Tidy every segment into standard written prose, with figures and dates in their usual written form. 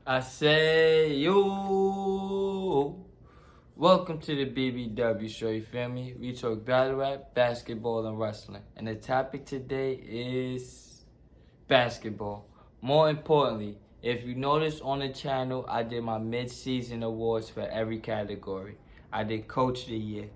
I say yo. Welcome to the BBW show, you feel me? We talk battle rap, basketball, and wrestling. And the topic today is basketball. More importantly, if you notice on the channel, I did my mid-season awards for every category. I did Coach of the Year,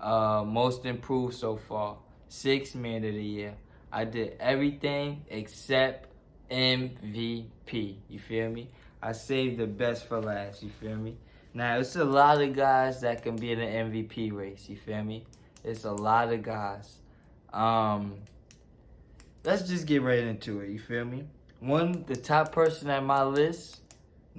Most Improved so far, Sixth Man of the Year. I did everything except MVP. You feel me? I saved the best for last. You feel me? Now it's a lot of guys that can be in the MVP race. You feel me? It's a lot of guys. Um, let's just get right into it. You feel me? The top person at my list,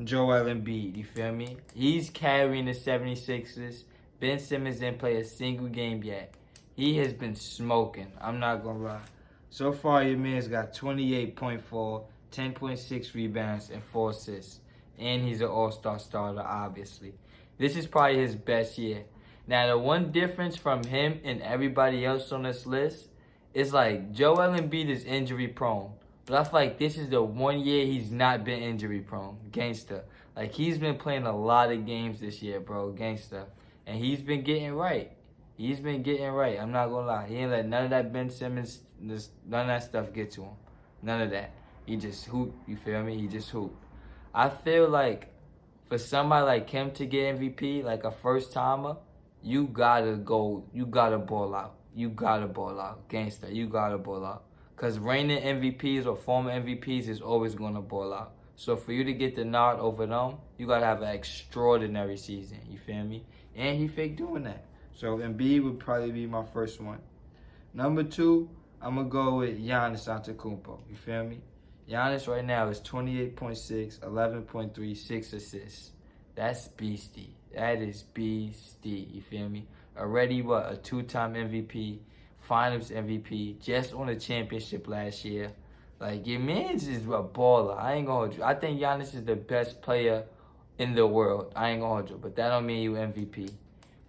Joel Embiid. You feel me? He's carrying the 76ers. Ben Simmons didn't play a single game yet. He has been smoking. I'm not gonna lie. So far, your man's got 28.4, 10.6 rebounds, and 4 assists. And he's an all-star starter, obviously. This is probably his best year. Now, the one difference from him and everybody else on this list is like Joel Embiid is injury prone. But I feel like this is the one year he's not been injury prone. Gangster. Like, he's been playing a lot of games this year, bro. Gangster. And he's been getting right. He's been getting right. I'm not gonna lie. He ain't let none of that Ben Simmons, none of that stuff get to him. None of that. He just hoop. You feel me? He just hoop. I feel like for somebody like him to get MVP, like a first timer, you gotta go. You gotta ball out. You gotta ball out, gangster. You gotta ball out. Cause reigning MVPs or former MVPs is always gonna ball out. So for you to get the nod over them, you gotta have an extraordinary season. You feel me? And he fake doing that. So Embiid would probably be my first one. Number 2, I'm gonna go with Giannis Antetokounmpo. You feel me? Giannis right now is 28.6, 11.3, 6 assists. That's beastie. That is beastie. You feel me? Already what, a 2-time MVP, Finals MVP, just won a championship last year. Like, your man's is a baller. I ain't gonna hold you. I think Giannis is the best player in the world. I ain't gonna hold you, but that don't mean you MVP.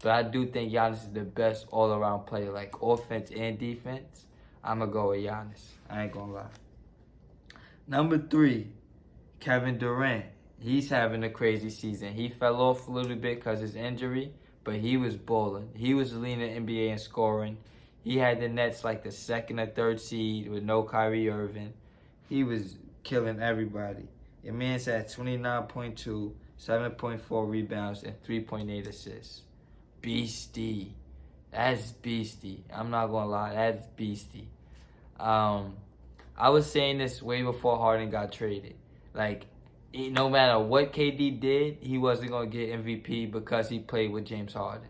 But I do think Giannis is the best all-around player, like offense and defense. I'm gonna go with Giannis. I ain't gonna lie. Number 3, Kevin Durant. He's having a crazy season. He fell off a little bit because of his injury, but he was balling. He was leading the NBA in scoring. He had the Nets like the 2nd or 3rd seed with no Kyrie Irving. He was killing everybody. Your man's had 29.2, 7.4 rebounds, and 3.8 assists. Beastie. That's beastie. I'm not gonna lie, that's beastie. I was saying this way before Harden got traded. Like, no matter what KD did, he wasn't gonna get MVP because he played with James Harden.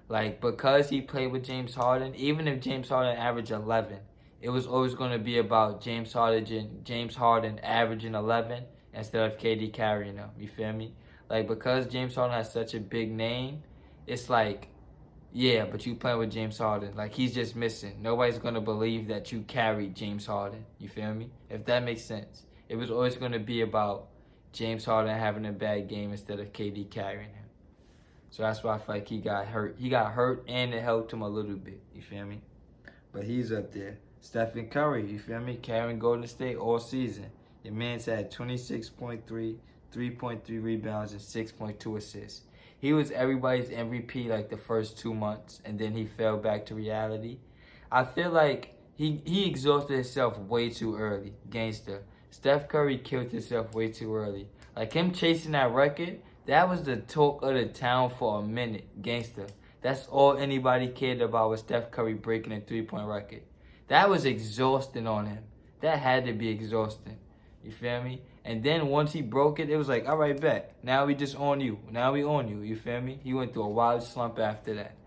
Like, because he played with James Harden, even if James Harden averaged 11, it was always gonna be about James Harden averaging 11 instead of KD carrying him. You feel me? Like, because James Harden has such a big name, it's like, yeah, but you playing with James Harden. Like, he's just missing. Nobody's going to believe that you carried James Harden. You feel me? If that makes sense. It was always going to be about James Harden having a bad game instead of KD carrying him. So that's why I feel like he got hurt. He got hurt and it helped him a little bit. You feel me? But he's up there. Stephen Curry, you feel me? Carrying Golden State all season. Your man's had 26.3, 3.3 rebounds, and 6.2 assists. He was everybody's MVP like the first 2 months, and then he fell back to reality. I feel like he exhausted himself way too early. Gangster. Steph Curry killed himself way too early. Like, him chasing that record, that was the talk of the town for a minute. Gangster. That's all anybody cared about was Steph Curry breaking a 3-point record. That was exhausting on him. That had to be exhausting. You feel me? And then once he broke it, it was like, all right, bet. Now we just on you. Now we on you. You feel me? He went through a wild slump after that.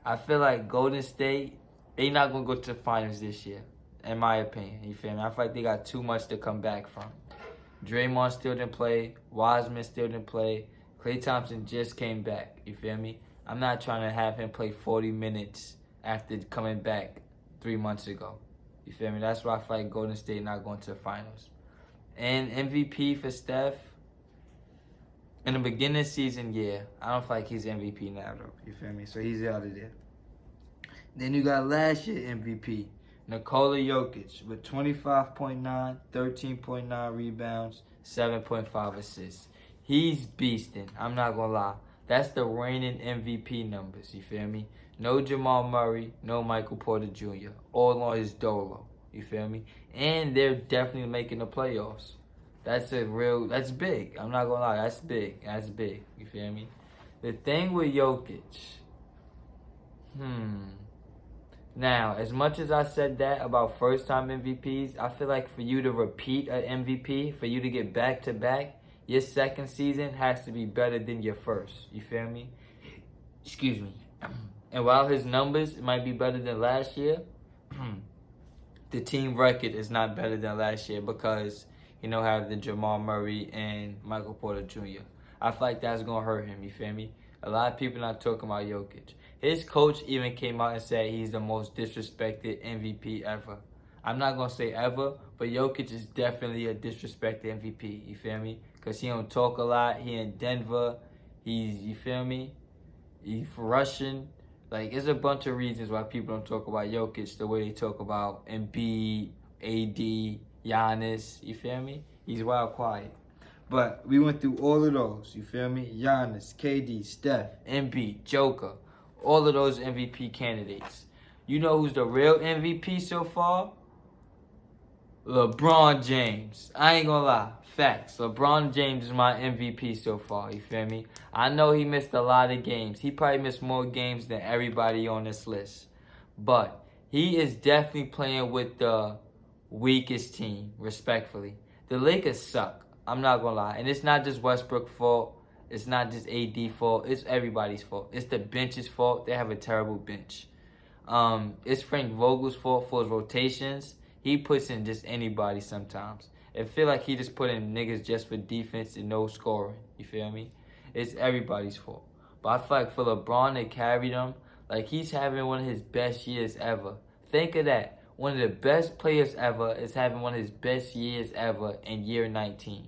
I feel like Golden State, they not going to go to the finals this year, in my opinion. You feel me? I feel like they got too much to come back from. Draymond still didn't play. Wiseman still didn't play. Klay Thompson just came back. You feel me? I'm not trying to have him play 40 minutes after coming back 3 months ago. You feel me? That's why I feel like Golden State not going to the finals. And MVP for Steph, in the beginning of the season, yeah. I don't feel like he's MVP now, though. You feel me? So he's out of there. Then you got last year MVP, Nikola Jokic, with 25.9, 13.9 rebounds, 7.5 assists. He's beasting. I'm not gonna lie. That's the reigning MVP numbers. You feel me? No Jamal Murray, no Michael Porter Jr. All on his dolo. You feel me? And they're definitely making the playoffs. That's big. I'm not gonna lie. That's big. That's big. You feel me? The thing with Jokic. Now, as much as I said that about first-time MVPs, I feel like for you to repeat an MVP, for you to get back-to-back, your second season has to be better than your first. You feel me? Excuse me. And while his numbers might be better than last year, the team record is not better than last year because, have the Jamal Murray and Michael Porter Jr. I feel like that's going to hurt him, you feel me? A lot of people not talking about Jokic. His coach even came out and said he's the most disrespected MVP ever. I'm not going to say ever, but Jokic is definitely a disrespected MVP, you feel me? Because he don't talk a lot. He in Denver. You feel me? He's Russian. Like, there's a bunch of reasons why people don't talk about Jokic the way they talk about Embiid, AD, Giannis, you feel me? He's wild quiet. But we went through all of those, you feel me? Giannis, KD, Steph, Embiid, Joker, all of those MVP candidates. You know who's the real MVP so far? LeBron James. I ain't gonna lie. Facts. LeBron James is my MVP so far, you feel me? I know he missed a lot of games. He probably missed more games than everybody on this list. But he is definitely playing with the weakest team, respectfully. The Lakers suck. I'm not gonna lie. And it's not just Westbrook's fault. It's not just AD fault. It's everybody's fault. It's the bench's fault. They have a terrible bench. It's Frank Vogel's fault for his rotations. He puts in just anybody sometimes. It feel like he just put in niggas just for defense and no scoring. You feel me? It's everybody's fault. But I feel like for LeBron to carry them, like he's having one of his best years ever. Think of that. One of the best players ever is having one of his best years ever in year 19.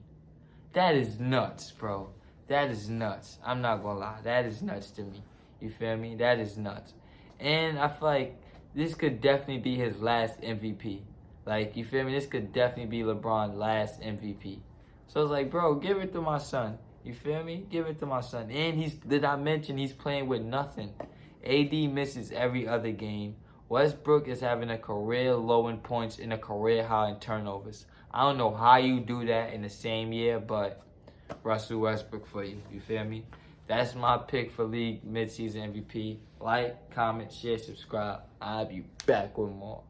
That is nuts, bro. That is nuts. I'm not gonna lie. That is nuts to me. You feel me? That is nuts. And I feel like this could definitely be his last MVP. Like, you feel me? This could definitely be LeBron's last MVP. So it's like, bro, give it to my son. You feel me? Give it to my son. And did I mention he's playing with nothing? AD misses every other game. Westbrook is having a career low in points and a career high in turnovers. I don't know how you do that in the same year, but Russell Westbrook for you. You feel me? That's my pick for league midseason MVP. Like, comment, share, subscribe. I'll be back with more.